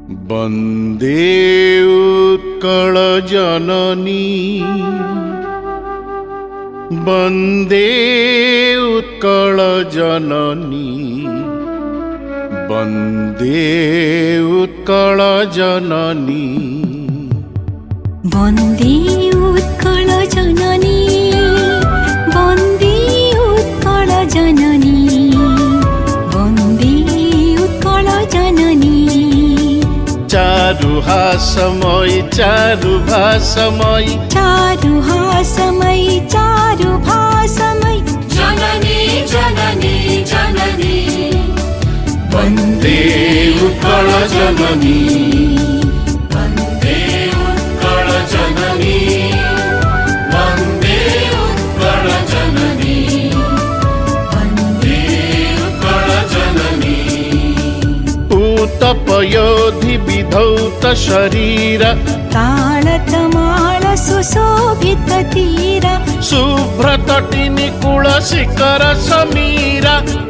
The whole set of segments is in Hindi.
वन्दे उत्कल जननी वन्दे उत्कल जननी वन्दे उत्कल जननी वन्दे उत्कल जननी वन्दे उत्कल जननी वन्दे उत्कल जननी चारुहासमयी चारुभासमयी चारुहासमयी चारुभासमयी जननी जननी जननी वन्दे उत्कल जननी वन्दे उत्कल जननी वन्दे उत्कल जननी वन्दे उत्कल जननी पूतपयोधि विधौत शरीर ताळतमाळ सुशोभित तीर शुभ्रतटिनि कुल शिखर समीर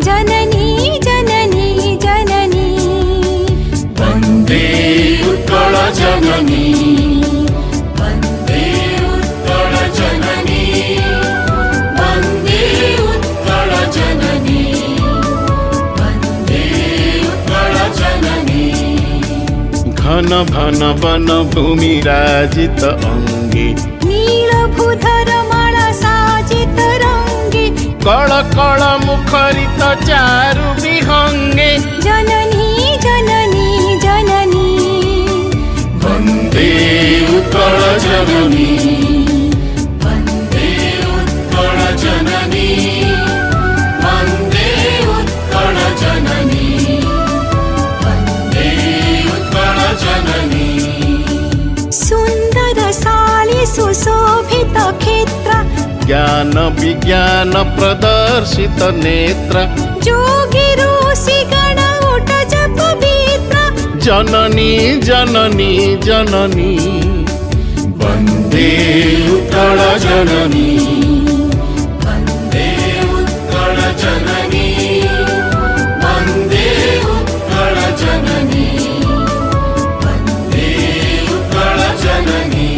जननी जननी जननी वन्दे उत्कल जननी वन्दे उत्कल जननी वन्दे उत्कल जननी वन्दे उत्कल जननी घन घन वन भूमि राजित अंगे नीलभूधर माला साजित रंगे कळ कळ मुखरित चारु विहंगे जननी जननी जननी वन्दे उत्कल जननी वन्दे उत्कल जननी वन्दे उत्कल जननी वन्दे उत्कल जननी सुन्दर साली सुशोभित क्षेत्र ज्ञान विज्ञान प्रदर्शित नेत्र जोगी ऋषि गण उठ जप पवित्र जननी जननी जननी वन्दे उत्कल जननी वन्दे उत्कल जननी वन्दे उत्कल जननी वन्दे उत्कल जननी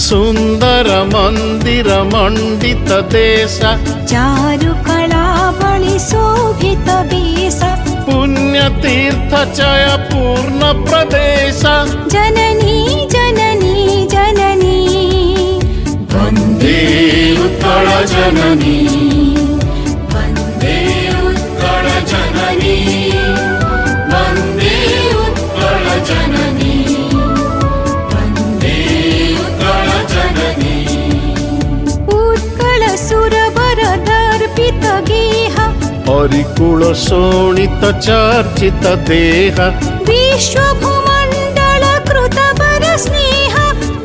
सुन्दर मन्दिर मण्डित देश चारु कलावळि शोभित वेश पुण्यतीर्थ चय पूर्ण प्रदेश जननी जननी जननी वन्दे उत्कल जननी वन्दे उत्कल जननी वन्दे उत्कल जननी वन्दे उत्कल जननी उत्कल सुरवर दर्पित गेह हरिकुल शोणित चर्चित देह विश्वभूमण्डल कृत वर स्नेह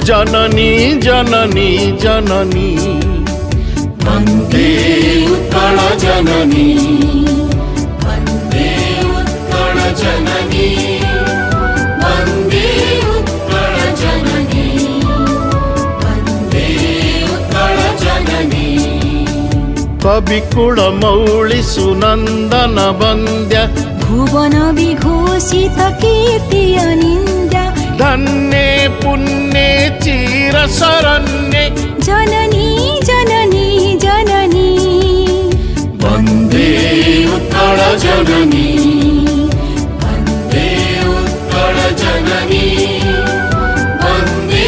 जननी जननी जननी वन्दे उत्कल जननी वन्दे उत्कल जननी वन्दे उत्कल जननी वन्दे उत्कल जननी कविकुल मौळि सुनन्दन वन्द्य भुवन विघोषित कीर्ति अनिन्द्य धन्ये पुण्ये चिर शरण्ये जननी जननी जननी वन्दे उत्कल जननी वन्दे उत्कल जननी वन्दे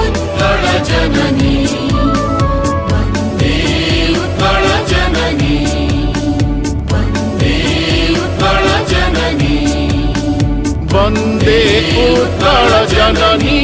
उत्कल जननी वन्दे उत्कल जननी वन्दे उत्कल जननी वन्दे उत्कल जननी